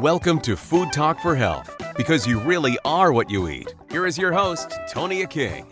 Welcome to Food Talk for Health, because you really are what you eat. Here is your host, Tonia King.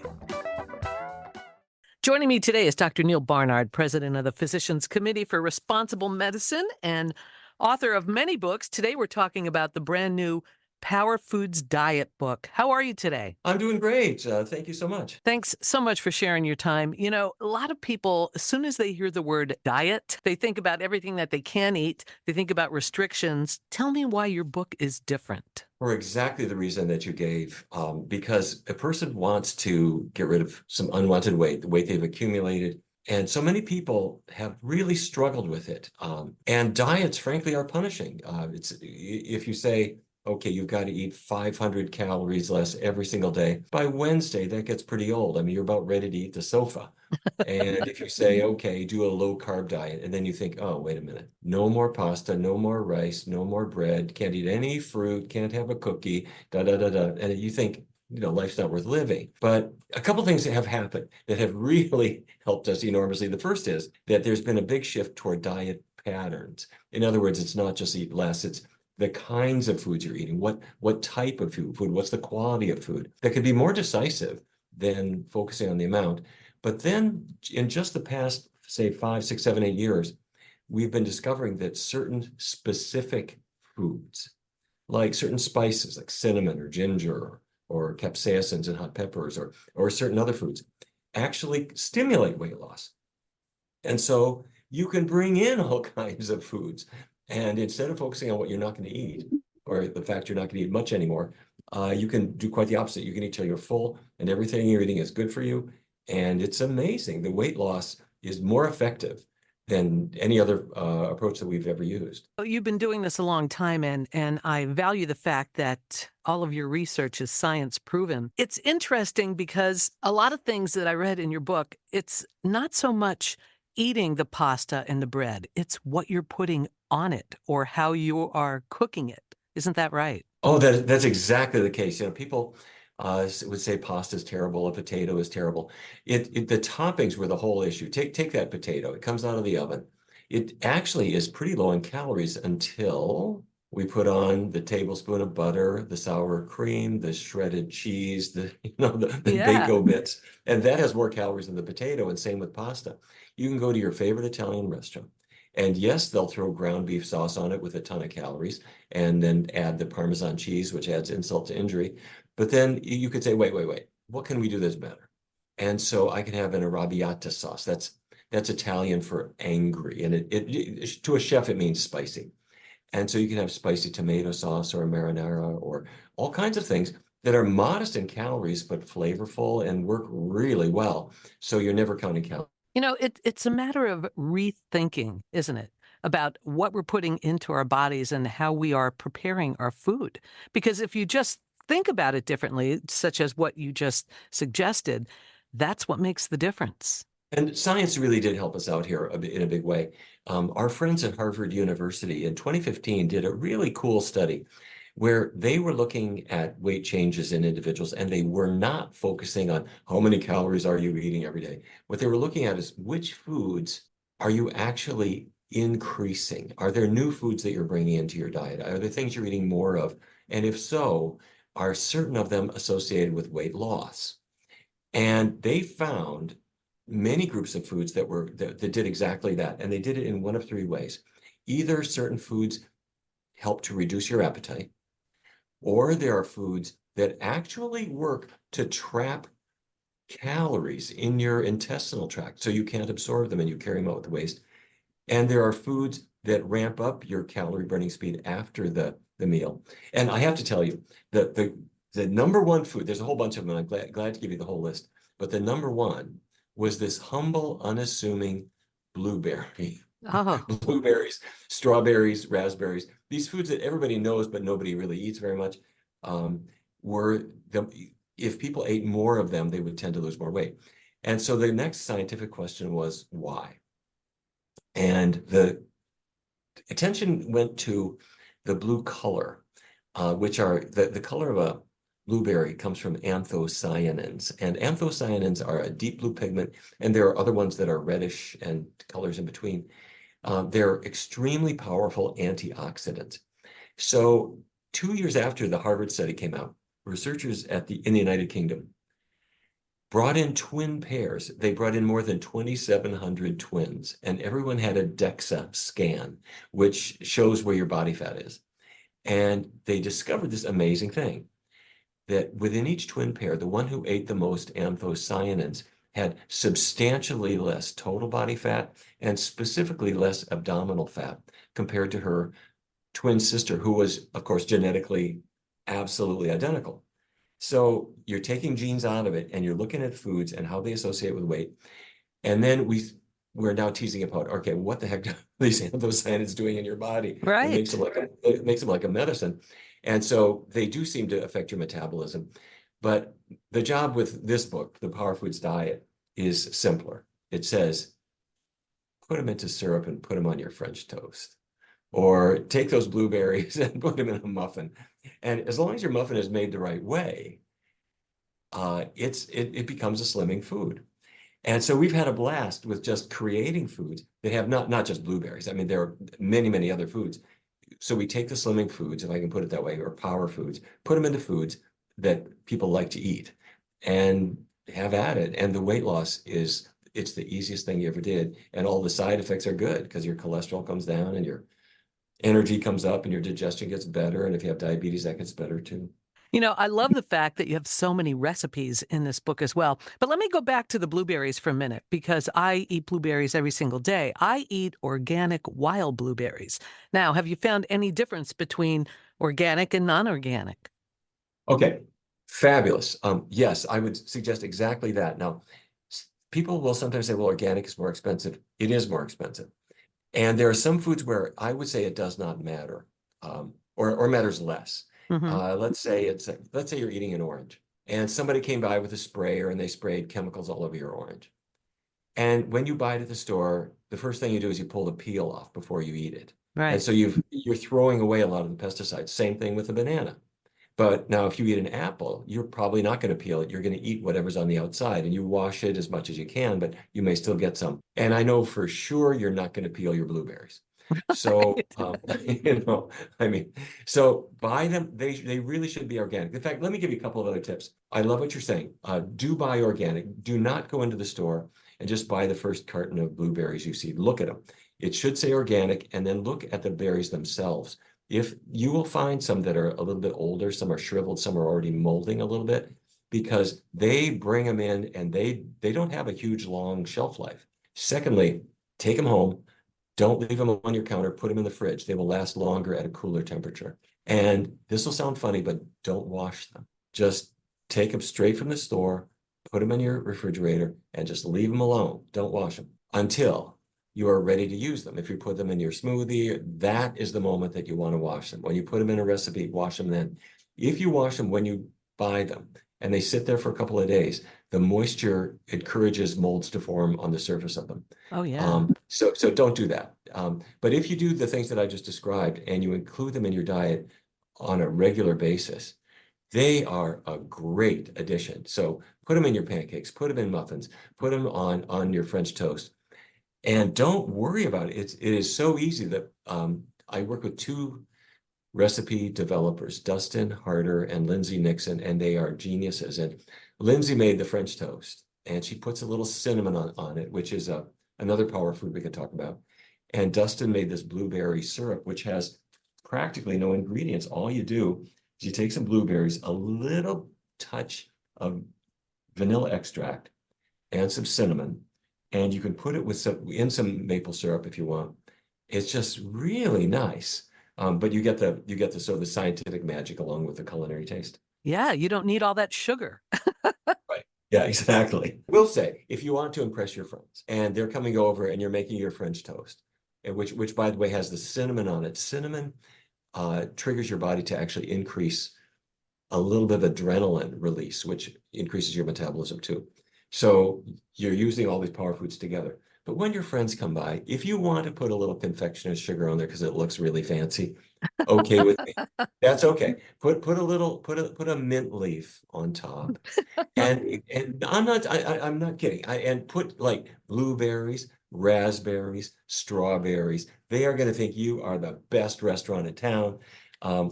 Joining me today is Dr. Neal Barnard, president of the Physicians Committee for Responsible Medicine and author of many books. Today we're talking about the brand new Power Foods Diet book. How are you today? I'm doing great. Thank you so much. Thanks so much for sharing your time. You know, a lot of people, as soon as they hear the word diet, they think about everything that they can eat. They think about restrictions. Tell me why your book is different. For exactly the reason that you gave, because a person wants to get rid of some unwanted weight, the weight they've accumulated. And so many people have really struggled with it. And diets, frankly, are punishing. If you say, okay, you've got to eat 500 calories less every single day, by Wednesday, that gets pretty old. I mean, you're about ready to eat the sofa. And if you say, okay, do a low carb diet, and then you think, oh, wait a minute, no more pasta, no more rice, no more bread, can't eat any fruit, can't have a cookie, da da da da. And you think, life's not worth living. But a couple of things that have happened that have really helped us enormously. The first is that there's been a big shift toward diet patterns. In other words, it's not just eat less, it's the kinds of foods you're eating, what type of food, what's the quality of food that could be more decisive than focusing on the amount. But then in just the past, say, 5, 6, 7, 8 years, we've been discovering that certain specific foods, like certain spices like cinnamon or ginger or capsaicins and hot peppers or certain other foods, actually stimulate weight loss. And so you can bring in all kinds of foods. And instead of focusing on what you're not going to eat, or the fact you're not going to eat much anymore, you can do quite the opposite. You can eat till you're full, and everything you're eating is good for you. And it's amazing. The weight loss is more effective than any other approach that we've ever used. You've been doing this a long time, and I value the fact that all of your research is science proven. It's interesting because a lot of things that I read in your book, it's not so much eating the pasta and the bread. It's what you're putting on it or how you are cooking it. Isn't that right? Oh, that's exactly the case. People would say pasta is terrible, a potato is terrible. The toppings were the whole issue. Take that potato. It comes out of the oven. It actually is pretty low in calories until we put on the tablespoon of butter, the sour cream, the shredded cheese, the bacon bits, and that has more calories than the potato. And same with pasta. You can go to your favorite Italian restaurant, and yes, they'll throw ground beef sauce on it with a ton of calories, and then add the Parmesan cheese, which adds insult to injury. But then you could say, wait, what can we do that's better? And so I can have an arrabbiata sauce. That's Italian for angry, and it to a chef it means spicy. And so you can have spicy tomato sauce or a marinara or all kinds of things that are modest in calories but flavorful and work really well. So you're never counting calories. It's a matter of rethinking, isn't it, about what we're putting into our bodies and how we are preparing our food. Because if you just think about it differently, such as what you just suggested, that's what makes the difference. And science really did help us out here in a big way. Our friends at Harvard University in 2015 did a really cool study where they were looking at weight changes in individuals, and they were not focusing on how many calories are you eating every day. What they were looking at is which foods are you actually increasing? Are there new foods that you're bringing into your diet? Are there things you're eating more of? And if so, are certain of them associated with weight loss? And they found many groups of foods that did exactly that. And they did it in one of 3 ways. Either certain foods help to reduce your appetite, or there are foods that actually work to trap calories in your intestinal tract so you can't absorb them and you carry them out with the waste. And there are foods that ramp up your calorie burning speed after the meal. And I have to tell you that the number one food, there's a whole bunch of them, and I'm glad to give you the whole list, but the number one was this humble, unassuming blueberry. Oh. Blueberries, strawberries, raspberries, these foods that everybody knows but nobody really eats very much, if people ate more of them, they would tend to lose more weight. And so the next scientific question was why? And the attention went to the blue color, which are the color of a blueberry comes from anthocyanins, and anthocyanins are a deep blue pigment, and there are other ones that are reddish and colors in between. They're extremely powerful antioxidants. So 2 years after the Harvard study came out, researchers in the United Kingdom brought in twin pairs. They brought in more than 2,700 twins, and everyone had a DEXA scan, which shows where your body fat is. And they discovered this amazing thing, that within each twin pair, the one who ate the most anthocyanins had substantially less total body fat and specifically less abdominal fat compared to her twin sister, who was, of course, genetically absolutely identical. So you're taking genes out of it and you're looking at foods and how they associate with weight. And then we're now teasing about, okay, what the heck are these anthocyanins doing in your body? Right. It makes them like a medicine. And so they do seem to affect your metabolism. But the job with this book, The Power Foods Diet, is simpler. It says, put them into syrup and put them on your French toast. Or take those blueberries and put them in a muffin. And as long as your muffin is made the right way, it becomes a slimming food. And so we've had a blast with just creating foods that have not just blueberries. I mean, there are many, many other foods. So we take the slimming foods, if I can put it that way, or power foods, put them into foods that people like to eat and have at it. And the weight loss it's the easiest thing you ever did. And all the side effects are good because your cholesterol comes down and your energy comes up and your digestion gets better. And if you have diabetes, that gets better too. I love the fact that you have so many recipes in this book as well. But let me go back to the blueberries for a minute, because I eat blueberries every single day. I eat organic wild blueberries. Now, have you found any difference between organic and non-organic? Okay, fabulous. Yes, I would suggest exactly that. Now, people will sometimes say, well, organic is more expensive. It is more expensive. And there are some foods where I would say it does not matter, or matters less. Hmm. Let's say you're eating an orange and somebody came by with a sprayer and they sprayed chemicals all over your orange. And when you buy it at the store, the first thing you do is you pull the peel off before you eat it. And Right. so you're throwing away a lot of the pesticides. Same thing with a banana. But now if you eat an apple, you're probably not going to peel it. You're going to eat whatever's on the outside and you wash it as much as you can, but you may still get some. And I know for sure you're not going to peel your blueberries. So, I mean, so buy them. They really should be organic. In fact, let me give you a couple of other tips. I love what you're saying. Do buy organic. Do not go into the store and just buy the first carton of blueberries you see. Look at them. It should say organic, and then look at the berries themselves. If you will find some that are a little bit older, some are shriveled, some are already molding a little bit, because they bring them in and they don't have a huge long shelf life. Secondly, take them home. Don't leave them on your counter. Put them in the fridge. They will last longer at a cooler temperature. And this will sound funny, but don't wash them. Just take them straight from the store, put them in your refrigerator, and just leave them alone. Don't wash them until you are ready to use them. If you put them in your smoothie, that is the moment that you want to wash them. When you put them in a recipe, wash them then. If you wash them when you buy them and they sit there for a couple of days, the moisture encourages molds to form on the surface of them. Oh, yeah. So don't do that. But if you do the things that I just described and you include them in your diet on a regular basis, they are a great addition. So put them in your pancakes, put them in muffins, put them on your French toast. And don't worry about it. It is so easy that I work with two recipe developers, Dustin Harder and Lindsay Nixon, and they are geniuses. And Lindsay made the French toast, and she puts a little cinnamon on it, which is another power food we could talk about. And Dustin made this blueberry syrup, which has practically no ingredients. All you do is you take some blueberries, a little touch of vanilla extract, and some cinnamon, and you can put it with some maple syrup if you want. It's just really nice. But you get the sort of the scientific magic along with the culinary taste. Yeah, you don't need all that sugar. Right. Yeah, exactly. We'll say, if you want to impress your friends and they're coming over and you're making your French toast, which by the way has the cinnamon on it. Cinnamon triggers your body to actually increase a little bit of adrenaline release, which increases your metabolism too. So you're using all these power foods together. But when your friends come by, if you want to put a little confectioner's sugar on there because it looks really fancy, okay with me. That's okay. Put a mint leaf on top. And I'm not kidding. And put like blueberries, raspberries, strawberries. They are going to think you are the best restaurant in town.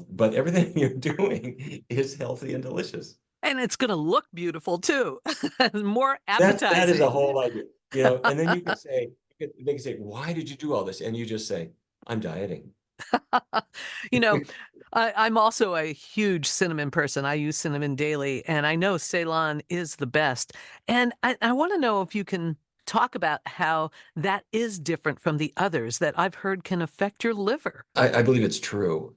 But everything you're doing is healthy and delicious. And it's going to look beautiful too. More That is a appetizing. whole idea, and then they can say, why did you do all this? And you just say, I'm dieting. You know, I'm also a huge cinnamon person. I use cinnamon daily, and I know Ceylon is the best. And I want to know if you can talk about how that is different from the others that I've heard can affect your liver. I believe it's true.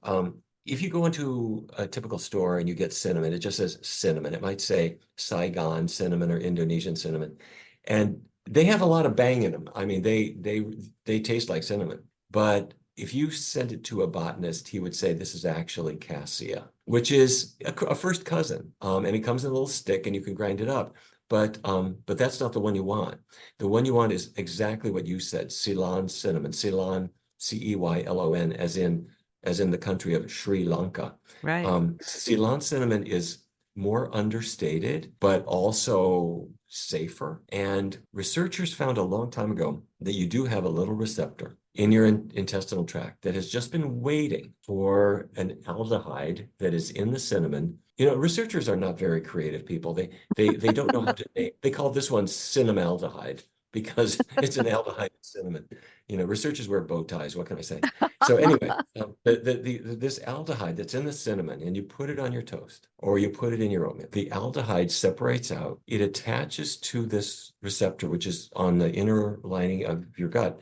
If you go into a typical store and you get cinnamon, it just says cinnamon. It might say Saigon cinnamon or Indonesian cinnamon, and they have a lot of bang in them. I mean, they taste like cinnamon. But if you send it to a botanist, he would say this is actually cassia, which is a first cousin. And it comes in a little stick, and you can grind it up. But that's not the one you want. The one you want is exactly what you said, Ceylon cinnamon, Ceylon, Ceylon, as in the country of Sri Lanka. Right. Ceylon cinnamon is more understated, but also safer. And researchers found a long time ago that you do have a little receptor in your intestinal tract that has just been waiting for an aldehyde that is in the cinnamon. Researchers are not very creative people. They don't know how to name. They call this one cinnamaldehyde because it's an aldehyde in cinnamon. Researchers wear bow ties. What can I say? So anyway, this aldehyde that's in the cinnamon, and you put it on your toast or you put it in your oatmeal, the aldehyde separates out. It attaches to this receptor, which is on the inner lining of your gut.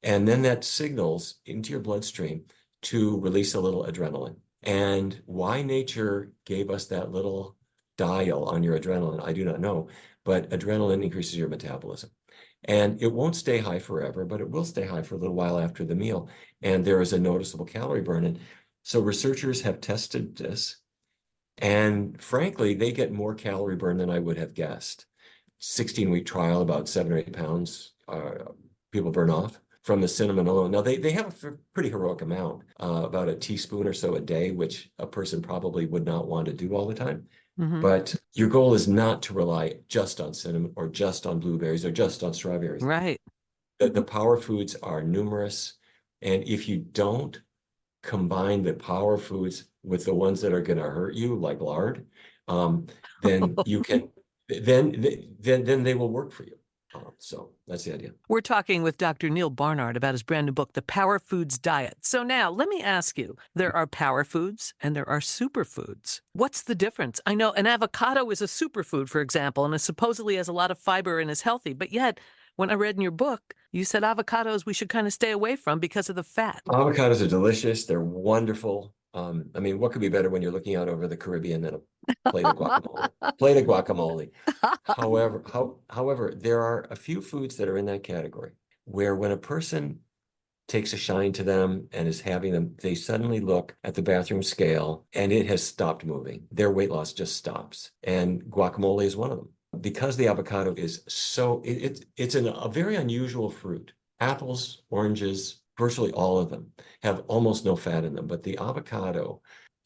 And then that signals into your bloodstream to release a little adrenaline. And why nature gave us that little dial on your adrenaline, I do not know, but adrenaline increases your metabolism. And it won't stay high forever, but it will stay high for a little while after the meal. And there is a noticeable calorie burn. And so researchers have tested this. And frankly, they get more calorie burn than I would have guessed. 16-week trial, about 7 or 8 pounds people burn off from the cinnamon alone. Now, they have a pretty heroic amount, about a teaspoon or so a day, which a person probably would not want to do all the time. Mm-hmm. But your goal is not to rely just on cinnamon or just on blueberries or just on strawberries. Right. The power foods are numerous. And if you don't combine the power foods with the ones that are going to hurt you, like lard, then you can, then they will work for you. So that's the idea. We're talking with Dr. Neal Barnard about his brand new book, The Power Foods Diet. So now let me ask you, there are power foods and there are superfoods. What's the difference? I know an avocado is a superfood, for example, and it supposedly has a lot of fiber and is healthy. But yet, when I read in your book, you said avocados we should kind of stay away from because of the fat. Avocados are delicious. They're wonderful. I mean, what could be better when you're looking out over the Caribbean than a plate of guacamole? However, there are a few foods that are in that category where when a person takes a shine to them and is having them, they suddenly look at the bathroom scale and it has stopped moving. Their weight loss just stops. And guacamole is one of them. Because the avocado is it's a very unusual fruit. Apples, oranges, virtually all of them have almost no fat in them, but the avocado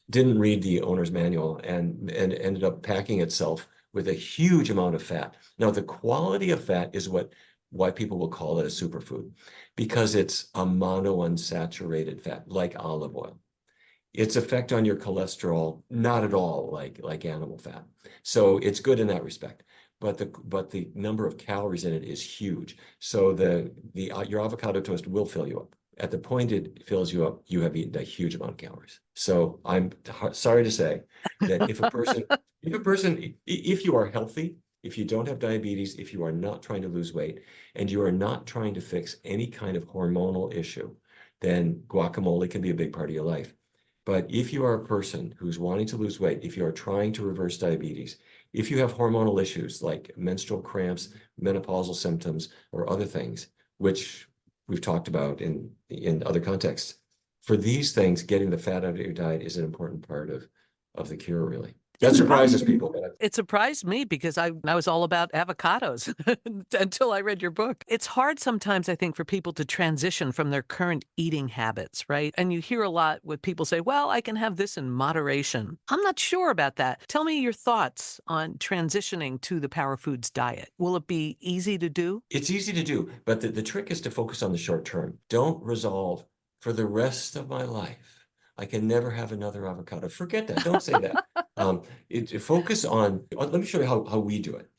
didn't read the owner's manual and ended up packing itself with a huge amount of fat. Now, the quality of fat is why people will call it a superfood, because it's a monounsaturated fat, like olive oil. Its effect on your cholesterol, not at all like animal fat. So it's good in that respect. But the number of calories in it is huge. So your avocado toast will fill you up. At the point it fills you up, you have eaten a huge amount of calories. So I'm sorry to say that if you are healthy, if you don't have diabetes, if you are not trying to lose weight, and you are not trying to fix any kind of hormonal issue, then guacamole can be a big part of your life. But if you are a person who's wanting to lose weight, if you are trying to reverse diabetes, if you have hormonal issues like menstrual cramps, menopausal symptoms, or other things, which we've talked about in other contexts, for these things, getting the fat out of your diet is an important part of the cure, really. That surprises people. It surprised me because I was all about avocados until I read your book. It's hard sometimes, I think, for people to transition from their current eating habits, right? And you hear a lot with people say, well, I can have this in moderation. I'm not sure about that. Tell me your thoughts on transitioning to the Power Foods diet. Will it be easy to do? It's easy to do, but the trick is to focus on the short term. Don't resolve for the rest of my life I can never have another avocado. Forget that. Don't say that. Focus on, let me show you how we do it.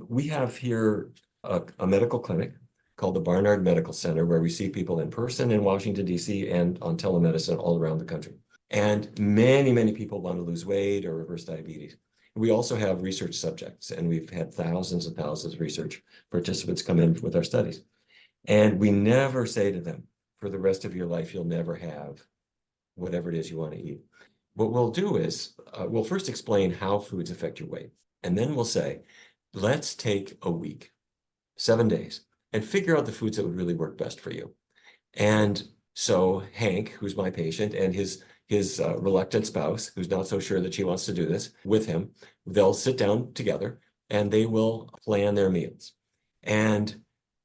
We have here a medical clinic called the Barnard Medical Center, where we see people in person in Washington, D.C., and on telemedicine all around the country. And many, many people want to lose weight or reverse diabetes. We also have research subjects, and we've had thousands and thousands of research participants come in with our studies. And we never say to them, for the rest of your life, you'll never have whatever it is you want to eat. What we'll do is we'll first explain how foods affect your weight. And then we'll say, let's take a week, 7 days, and figure out the foods that would really work best for you. And so Hank, who's my patient, and his reluctant spouse, who's not so sure that she wants to do this with him, they'll sit down together and they will plan their meals. And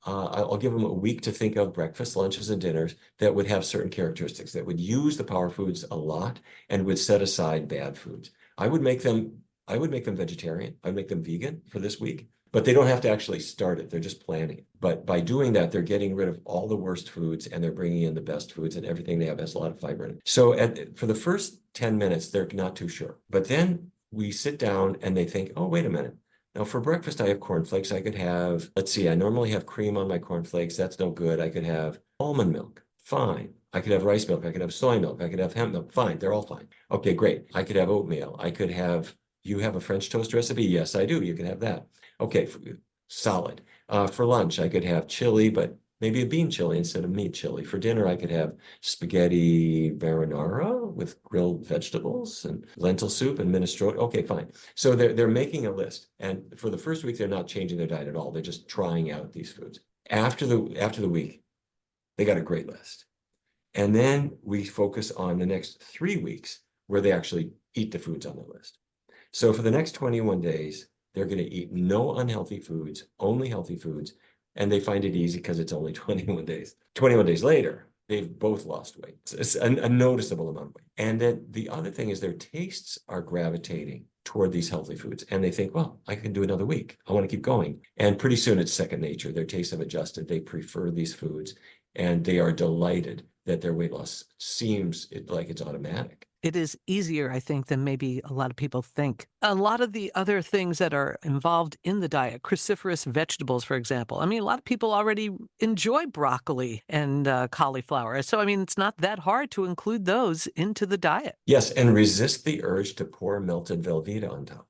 I'll give them a week to think of breakfast, lunches, and dinners that would have certain characteristics, that would use the power foods a lot and would set aside bad foods. I would make them vegetarian. I'd make them vegan for this week, but they don't have to actually start it. They're just planning it. But by doing that, they're getting rid of all the worst foods and they're bringing in the best foods, and everything they have has a lot of fiber in it. So for the first 10 minutes, they're not too sure. But then we sit down and they think, oh, wait a minute. Now, for breakfast, I have cornflakes. I could have, let's see, I normally have cream on my cornflakes. That's no good. I could have almond milk. Fine. I could have rice milk. I could have soy milk. I could have hemp milk. Fine. They're all fine. Okay, great. I could have oatmeal. I could have, you have a French toast recipe? Yes, I do. You can have that. Okay, solid. For lunch, I could have chili, but maybe a bean chili instead of meat chili. For dinner, I could have spaghetti marinara with grilled vegetables and lentil soup and minestrone. Okay, fine. So they're making a list. And for the first week, they're not changing their diet at all. They're just trying out these foods. After the week, they got a great list. And then we focus on the next 3 weeks where they actually eat the foods on the list. So for the next 21 days, they're going to eat no unhealthy foods, only healthy foods. And they find it easy because it's only 21 days. 21 days later, they've both lost weight. It's a noticeable amount of weight. And then the other thing is their tastes are gravitating toward these healthy foods. And they think, well, I can do another week. I want to keep going. And pretty soon it's second nature. Their tastes have adjusted. They prefer these foods. And they are delighted that their weight loss seems like it's automatic. It is easier, I think, than maybe a lot of people think. A lot of the other things that are involved in the diet, cruciferous vegetables, for example. I mean, a lot of people already enjoy broccoli and cauliflower. So, I mean, it's not that hard to include those into the diet. Yes, and resist the urge to pour melted Velveeta on top.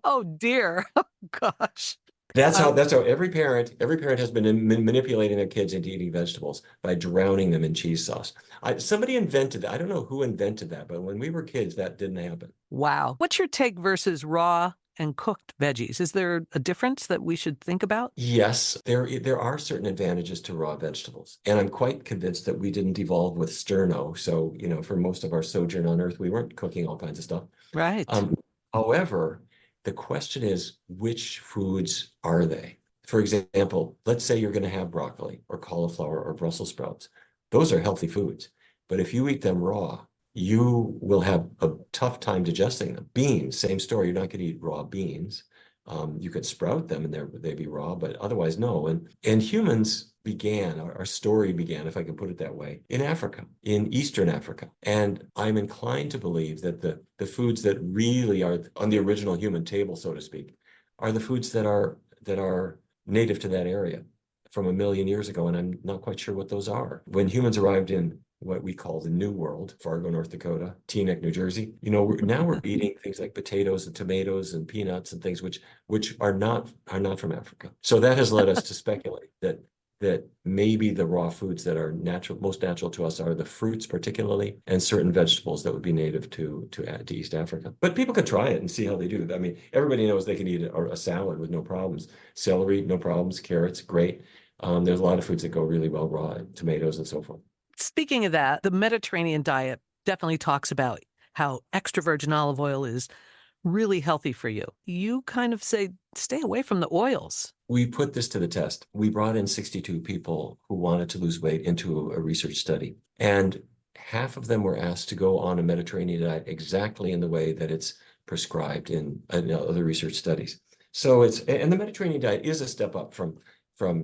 Oh, dear. Oh, gosh. That's how every parent has been manipulating their kids into eating vegetables by drowning them in cheese sauce. Somebody invented that. I don't know who invented that, but when we were kids, that didn't happen. Wow. What's your take versus raw and cooked veggies? Is there a difference that we should think about? Yes, there are certain advantages to raw vegetables. And I'm quite convinced that we didn't evolve with sterno. So, for most of our sojourn on Earth, we weren't cooking all kinds of stuff. Right. However, the question is, which foods are they? For example, let's say you're going to have broccoli or cauliflower or Brussels sprouts. Those are healthy foods. But if you eat them raw, you will have a tough time digesting them. Beans, same story. You're not going to eat raw beans. You could sprout them and they'd be raw, but otherwise no. And humans our story began, if I can put it that way, in Africa, in Eastern Africa. And I'm inclined to believe that the foods that really are on the original human table, so to speak, are the foods that are native to that area from 1 million years ago. And I'm not quite sure what those are. When humans arrived in what we call the New World, Fargo, North Dakota, Teaneck, New Jersey, we're eating things like potatoes and tomatoes and peanuts and things which are not from Africa. So that has led us to speculate that maybe the raw foods that are most natural to us are the fruits particularly, and certain vegetables that would be native to East Africa. But people could try it and see how they do. I mean, everybody knows they can eat a salad with no problems. Celery, no problems. Carrots, great. There's a lot of foods that go really well raw, tomatoes and so forth. Speaking of that, the Mediterranean diet definitely talks about how extra virgin olive oil is really healthy for you. You kind of say, stay away from the oils. We put this to the test. We brought in 62 people who wanted to lose weight into a research study. And half of them were asked to go on a Mediterranean diet exactly in the way that it's prescribed in other research studies. So and the Mediterranean diet is a step up from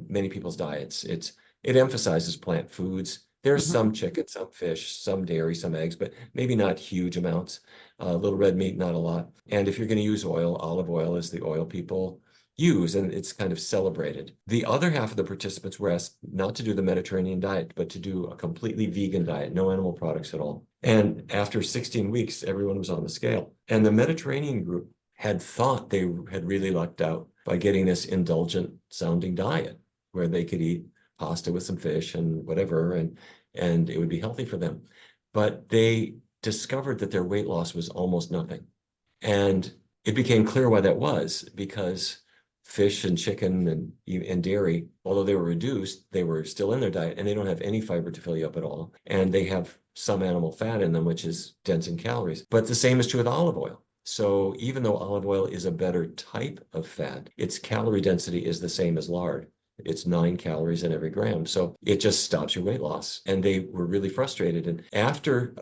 many people's diets. It emphasizes plant foods. There's Mhm. some chicken, some fish, some dairy, some eggs, but maybe not huge amounts. A little red meat, not a lot. And if you're going to use oil, olive oil is the oil people use, and it's kind of celebrated. The other half of the participants were asked not to do the Mediterranean diet, but to do a completely vegan diet, no animal products at all. And after 16 weeks, everyone was on the scale. And the Mediterranean group had thought they had really lucked out by getting this indulgent sounding diet where they could eat pasta with some fish and whatever, and it would be healthy for them. But they discovered that their weight loss was almost nothing. And it became clear why that was, because fish and chicken and dairy, although they were reduced, they were still in their diet, and they don't have any fiber to fill you up at all. And they have some animal fat in them, which is dense in calories. But the same is true with olive oil. So even though olive oil is a better type of fat, its calorie density is the same as lard. It's 9 calories in every gram. So it just stops your weight loss. And they were really frustrated. And after,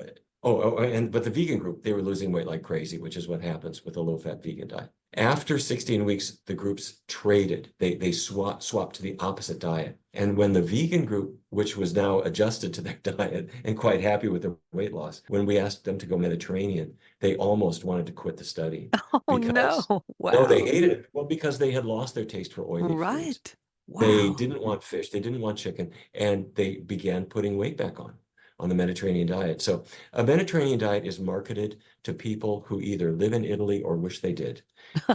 but the vegan group, they were losing weight like crazy, which is what happens with a low-fat vegan diet. After 16 weeks, the groups traded. They swapped to the opposite diet. And when the vegan group, which was now adjusted to their diet and quite happy with their weight loss, when we asked them to go Mediterranean, they almost wanted to quit the study Oh, because, no. no, they Wow. hated it. Well, because they had lost their taste for oily foods. Right. They Wow. didn't want fish, they didn't want chicken, and they began putting weight back on the Mediterranean diet. So a Mediterranean diet is marketed to people who either live in Italy or wish they did.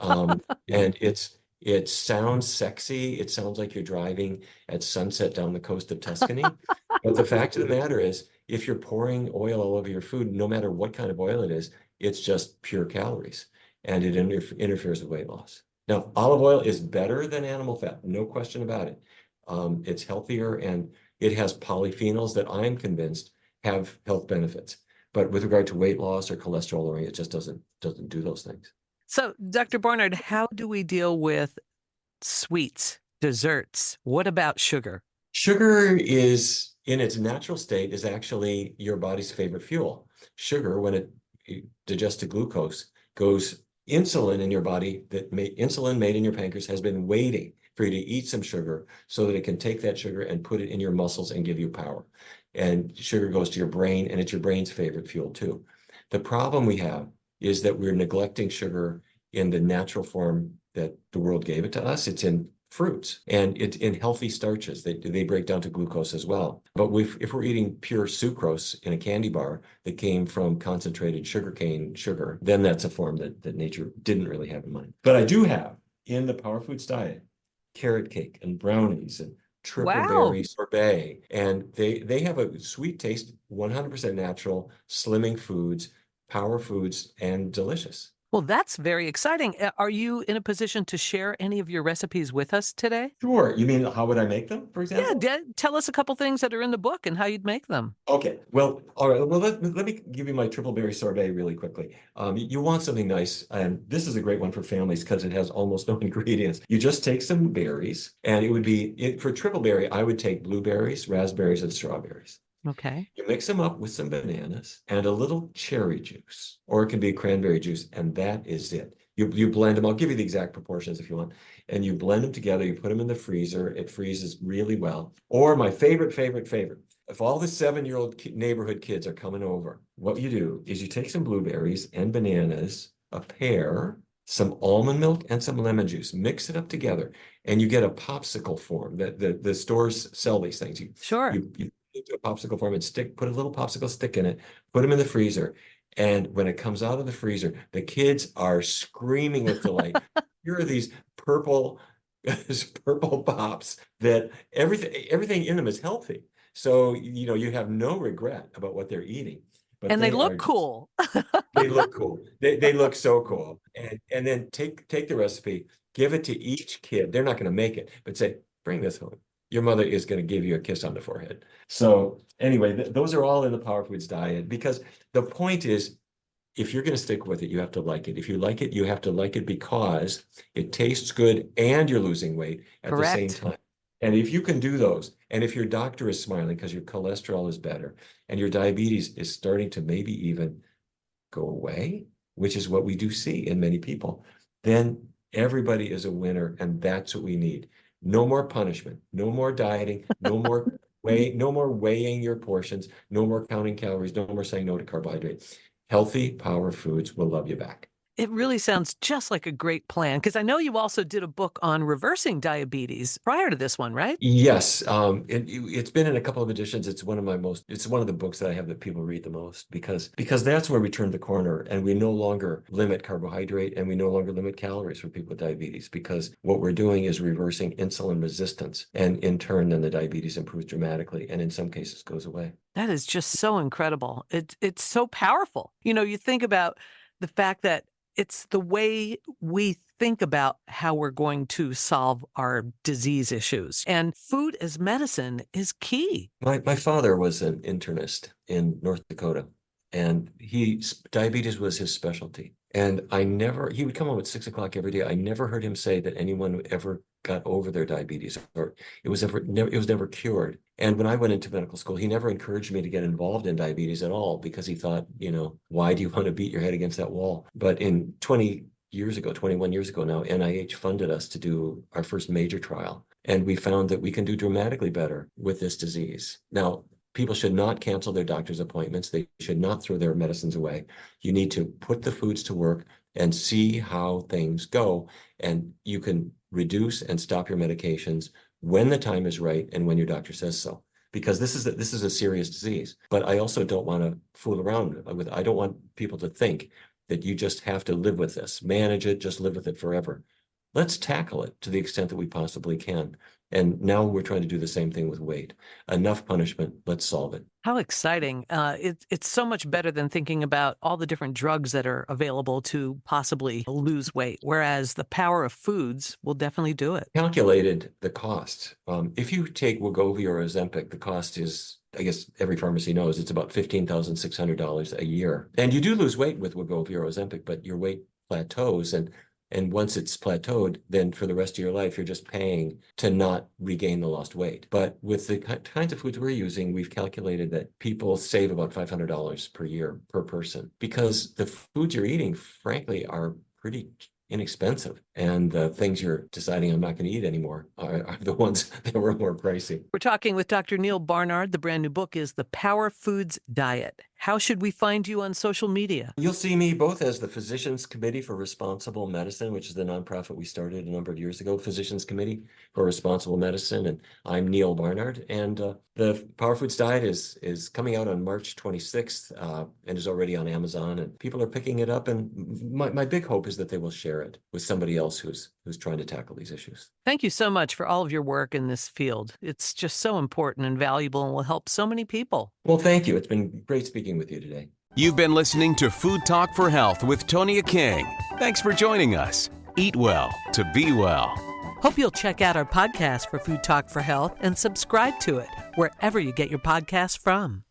And it sounds sexy. It sounds like you're driving at sunset down the coast of Tuscany. But the fact of the matter is, if you're pouring oil all over your food, no matter what kind of oil it is, it's just pure calories, and it interferes with weight loss. Now, olive oil is better than animal fat, no question about it. It's healthier, and it has polyphenols that I'm convinced have health benefits. But with regard to weight loss or cholesterol lowering, it just doesn't do those things. So, Dr. Barnard, how do we deal with sweets, desserts? What about sugar? Sugar is, in its natural state, is actually your body's favorite fuel. Sugar, when it digests to glucose, goes insulin in your body, insulin made in your pancreas has been waiting for you to eat some sugar so that it can take that sugar and put it in your muscles and give you power. And sugar goes to your brain, and it's your brain's favorite fuel too. The problem we have is that we're neglecting sugar in the natural form that the world gave it to us. It's in fruits, and it's in healthy starches. They break down to glucose as well. But if we're eating pure sucrose in a candy bar that came from concentrated sugarcane sugar, then that's a form that nature didn't really have in mind. But I do have in the Power Foods diet carrot cake and brownies and triple Wow. berry sorbet, and they have a sweet taste, 100% natural, slimming foods, power foods, and delicious. Well, that's very exciting. Are you in a position to share any of your recipes with us today? Sure. You mean how would I make them, for Yeah, example? tell us a couple things that are in the book and how you'd make them. Okay, well, all right. Well, let me give you my triple berry sorbet really quickly. You want something nice, and this is a great one for families because it has almost no ingredients. You just take some berries, and it would be for triple berry, I would take blueberries, raspberries, and strawberries. Okay. You mix them up with some bananas and a little cherry juice, or it can be cranberry juice, and that is it. You blend them. I'll give you the exact proportions if you want. And you blend them together. You put them in the freezer. It freezes really well. Or my favorite, if all the 7-year-old neighborhood kids are coming over, what you do is you take some blueberries and bananas, a pear, some almond milk, and some lemon juice. Mix it up together, and you get a popsicle form. The stores sell these things. Sure. You into a popsicle form and put a little popsicle stick in it, put them in the freezer. And when it comes out of the freezer, the kids are screaming with delight. Here are these purple, purple pops that everything in them is healthy. So, you have no regret about what they're eating, but And they they are look just, cool. they look cool. They look so cool. And then take the recipe, give it to each kid. They're not going to make it, but say, bring this home. Your mother is going to give you a kiss on the forehead. So anyway, those are all in the Power Foods diet, because the point is, if you're going to stick with it, you have to like it. If you like it, you have to like it because it tastes good and you're losing weight at the same Correct. time. And if you can do those, and if your doctor is smiling because your cholesterol is better and your diabetes is starting to maybe even go away, which is what we do see in many people, then everybody is a winner, and that's what we need. No more punishment, no more dieting, no more No more weighing your portions, no more counting calories, no more saying no to carbohydrates. Healthy power foods will love you back. It really sounds just like a great plan, because I know you also did a book on reversing diabetes prior to this one, right? Yes, it's been in a couple of editions. It's one of the books that I have that people read the most because that's where we turned the corner and we no longer limit carbohydrate and we no longer limit calories for people with diabetes, because what we're doing is reversing insulin resistance, and in turn, then the diabetes improves dramatically and in some cases goes away. That is just so incredible. It's so powerful. You think about the fact that it's the way we think about how we're going to solve our disease issues. And food as medicine is key. My father was an internist in North Dakota, and diabetes was his specialty. And he would come home at 6 o'clock every day. I never heard him say that anyone ever got over their diabetes, or it was never cured. And when I went into medical school, he never encouraged me to get involved in diabetes at all, because he thought, why do you want to beat your head against that wall? But 21 years ago now, NIH funded us to do our first major trial. And we found that we can do dramatically better with this disease. Now, people should not cancel their doctor's appointments. They should not throw their medicines away. You need to put the foods to work and see how things go. And you can reduce and stop your medications when the time is right and when your doctor says so. Because this is a serious disease. But I also don't want to fool around with. I don't want people to think that you just have to live with this, manage it, just live with it forever. Let's tackle it to the extent that we possibly can. And now we're trying to do the same thing with weight. Enough punishment, let's solve it. How exciting. It's so much better than thinking about all the different drugs that are available to possibly lose weight, whereas the power of foods will definitely do it. Calculated the cost. If you take Wegovy or Ozempic, the cost is, I guess every pharmacy knows, it's about $15,600 a year. And you do lose weight with Wegovy or Ozempic, but your weight plateaus. And once it's plateaued, then for the rest of your life, you're just paying to not regain the lost weight. But with the kinds of foods we're using, we've calculated that people save about $500 per year per person, because the foods you're eating, frankly, are pretty inexpensive. And the things you're deciding I'm not going to eat anymore are the ones that were more pricey. We're talking with Dr. Neal Barnard. The brand new book is The Power Foods Diet. How should we find you on social media? You'll see me both as the Physicians Committee for Responsible Medicine, which is the nonprofit we started a number of years ago, Physicians Committee for Responsible Medicine. And I'm Neal Barnard. And the Power Foods Diet is coming out on March 26th and is already on Amazon. And people are picking it up. And my big hope is that they will share it with somebody else who's trying to tackle these issues. Thank you so much for all of your work in this field. It's just so important and valuable and will help so many people. Well, thank you. It's been great speaking with you today. You've been listening to Food Talk for Health with Tonia King. Thanks for joining us. Eat well to be well. Hope you'll check out our podcast for Food Talk for Health and subscribe to it wherever you get your podcasts from.